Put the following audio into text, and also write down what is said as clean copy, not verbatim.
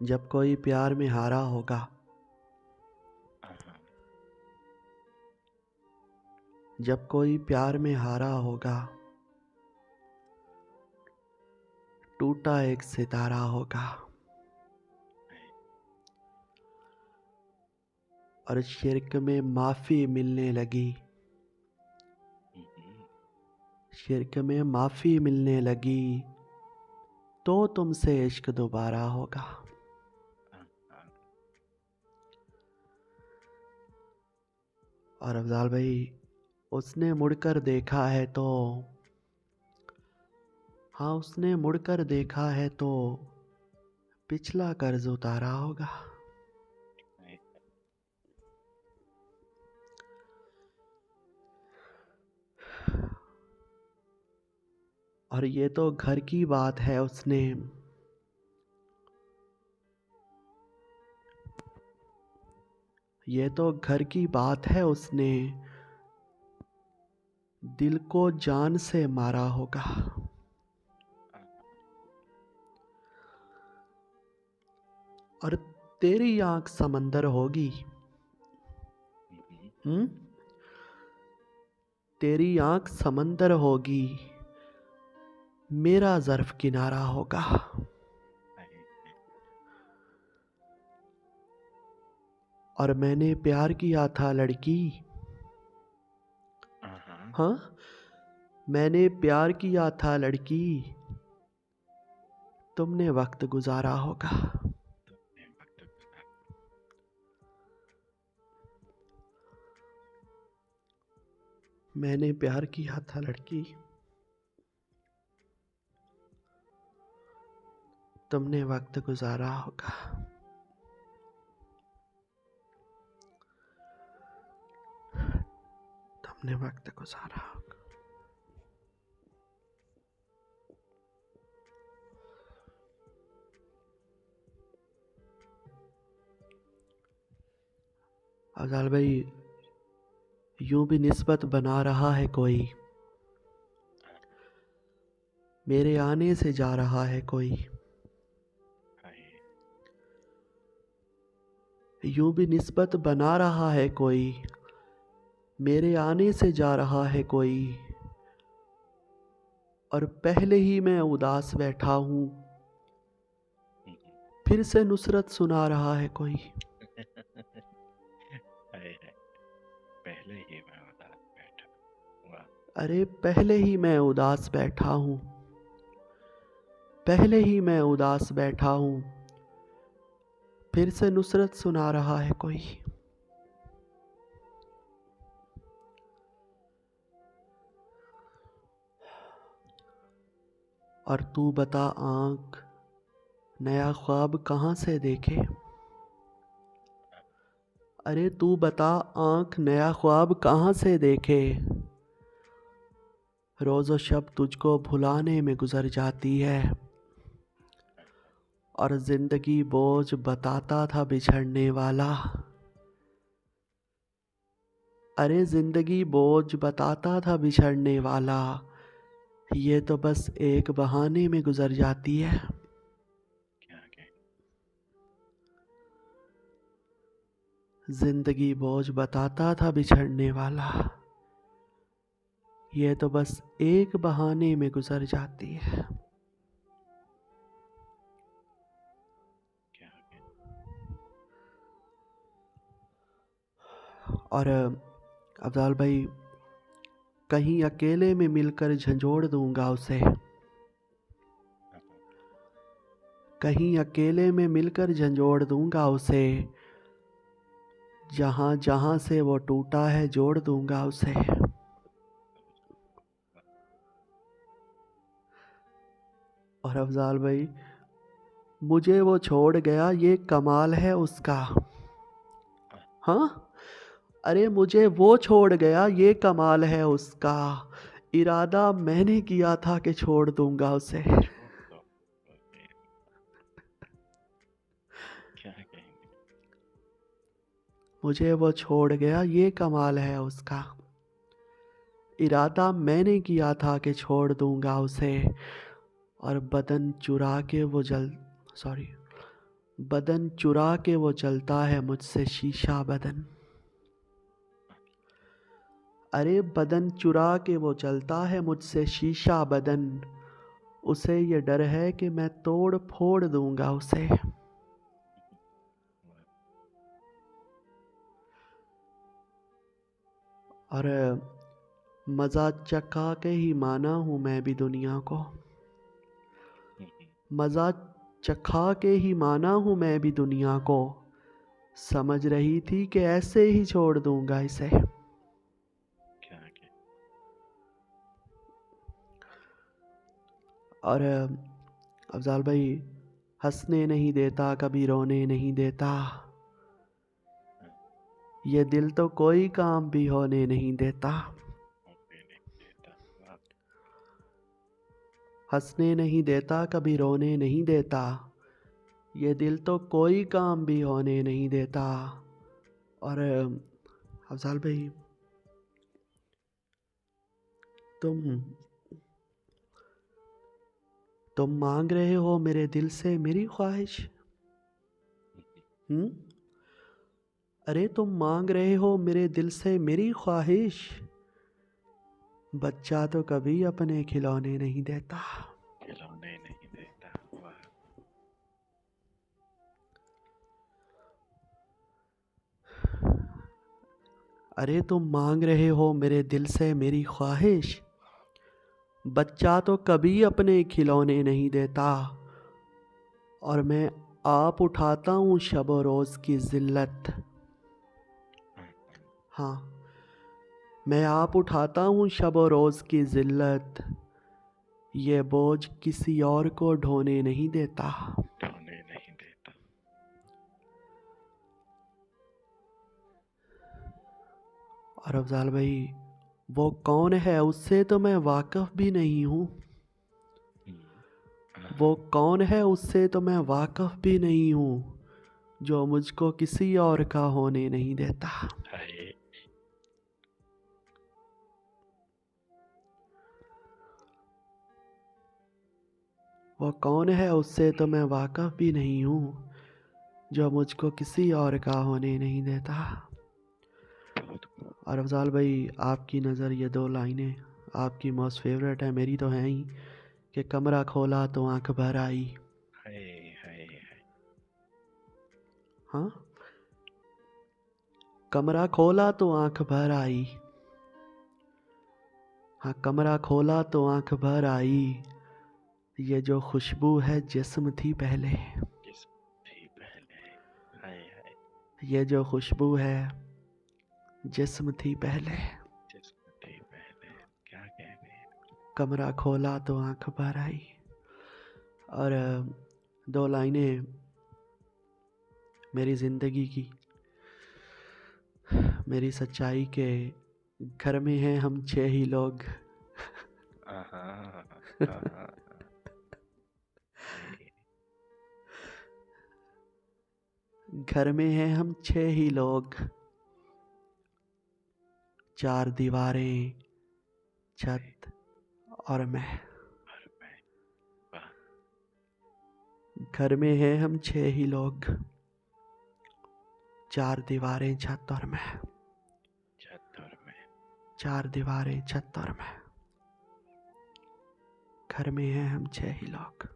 जब कोई प्यार में हारा होगा, हाँ, जब कोई प्यार में हारा होगा, टूटा एक सितारा होगा और शिर्क में माफ़ी मिलने लगी, हम्म, शिर्क में माफ़ी मिलने लगी, तो तुमसे इश्क दोबारा होगा। हाँ, हाँ, और अफजाल भाई, उसने मुड़कर देखा है तो, हाँ उसने मुड़कर देखा है तो पिछला कर्ज उतारा होगा। नहीं, और ये तो घर की बात है, उसने ये तो घर की बात है, उसने दिल को जान से मारा होगा। हाँ, और तेरी आंख समंदर होगी। हम्म, हम्म, तेरी आंख समंदर होगी, मेरा ज़र्फ किनारा होगा। नहीं, नहीं, और मैंने प्यार किया था लड़की, हाँ, हाँ, हाँ मैंने प्यार किया था लड़की, तुमने वक्त गुजारा होगा। तो नहीं, वक्त गुजरा। मैंने प्यार किया था लड़की, तुमने वक्त गुजारा होगा। तुमने वक्त गुजारा होगा। अफजाल भाई, यूं भी निस्बत बना रहा है कोई, मेरे आने से जा रहा है कोई। हाय, यूं भी निस्बत बना रहा है कोई, मेरे आने से जा रहा है कोई। और पहले ही मैं उदास बैठा हूँ, हम्म, फिर से नुसरत सुना रहा है कोई। हाय, हाय, पहले ही मैं उदास बैठा हुआ। अरे पहले ही मैं उदास बैठा हूँ, पहले ही मैं उदास बैठा हूँ, फिर से नुसरत सुना रहा है कोई। और तू बता आँख, नया ख्वाब कहाँ से देखे। अरे तू बता आँख, नया ख्वाब कहाँ से देखे। रोज़ो शब तुझको भुलाने में गुजर जाती है, और जिंदगी बोझ बताता था बिछड़ने वाला। अरे जिंदगी बोझ बताता था बिछड़ने वाला, ये तो बस एक बहाने में गुजर जाती है। क्या कहें। जिंदगी बोझ बताता था बिछड़ने वाला, ये तो बस एक बहाने में गुजर जाती है। क्या कहें। और अफजाल भाई, कहीं अकेले में मिलकर झंझोड़ दूंगा उसे, हाँ, कहीं अकेले में मिलकर झंझोड़ दूंगा उसे, जहाँ जहाँ से वो टूटा है जोड़ दूंगा उसे। और अफजाल भाई, मुझे वो छोड़ गया ये कमाल है उसका। हाँ, हाँ, अरे मुझे वो छोड़ गया ये कमाल है उसका, इरादा मैंने किया था कि छोड़ दूंगा उसे। छोड़ दो। ओके, क्या कहेंगे। मुझे वो छोड़ गया ये कमाल है उसका, इरादा मैंने किया था कि छोड़ दूंगा उसे। और बदन चुरा के वो जल सॉरी बदन चुरा के वो चलता है मुझसे शीशा बदन। अरे बदन चुरा के वो चलता है मुझसे शीशा बदन, उसे ये डर है कि मैं तोड़ फोड़ दूंगा उसे। और मज़ा चखा के ही माना हूँ मैं भी दुनिया को, मज़ा चखा के ही माना हूँ मैं भी दुनिया को, समझ रही थी कि ऐसे ही छोड़ दूंगा इसे। क्या क्या? और अफजाल भाई, हंसने नहीं देता कभी रोने नहीं देता, ये दिल तो कोई काम भी होने नहीं देता। होने नहीं देता। वाह। हंसने नहीं देता कभी रोने नहीं देता, ये दिल तो कोई काम भी होने नहीं देता। और अफजाल भाई, तुम तुम मांग रहे हो मेरे दिल से मेरी ख्वाहिश। हम्म? अरे तुम मांग रहे हो मेरे दिल से मेरी ख्वाहिश, बच्चा तो कभी अपने खिलौने नहीं देता। खिलौने नहीं देता। वाह। अरे तुम मांग रहे हो मेरे दिल से मेरी ख्वाहिश, बच्चा तो कभी अपने खिलौने नहीं देता। और मैं आप उठाता हूँ शब व रोज़ की ज़िल्लत। हाँ, मैं आप उठाता हूँ शब व रोज़ की ज़िल्लत, ये बोझ किसी और को ढोने नहीं देता। ढोने नहीं देता। और अफजाल भाई, वो कौन है उससे तो मैं वाकिफ़ भी नहीं हूँ। वो कौन है उससे तो मैं वाकिफ़ भी नहीं हूँ, जो मुझको किसी और का होने नहीं देता। हाय। वो कौन है उससे तो मैं वाकिफ़ भी नहीं हूँ, जो मुझको किसी और का होने नहीं देता। बहुत और अफजाल भाई, आपकी नज़र ये दो लाइनें आपकी मोस्ट फेवरेट है, मेरी तो हैं ही, कि कमरा खोला तो आंख भर आई। हाय हाय हाय। हाँ, कमरा खोला तो आंख भर आई। हाँ, कमरा खोला तो आंख भर आई, ये जो खुशबू है जिस्म थी पहले। किस थी पहले। हाय हाय। ये जो खुशबू है जिस्म थी पहले। जिसमें थी पहले। क्या कह रहे हैं? कमरा खोला तो आंख भर आई। और दो लाइनें मेरी ज़िंदगी की, मेरी सच्चाई के, घर में हैं हम 6 ही लोग। आहा। आहा। हाय। घर में हैं हम 6 ही लोग, 4 दीवारें, छत और मैं। और मैं। वाह। घर में हैं हम 6 ही लोग, 4 दीवारें, छत और मैं। छत और मैं। 4 दीवारें, छत और मैं। घर में हैं हम 6 ही लोग।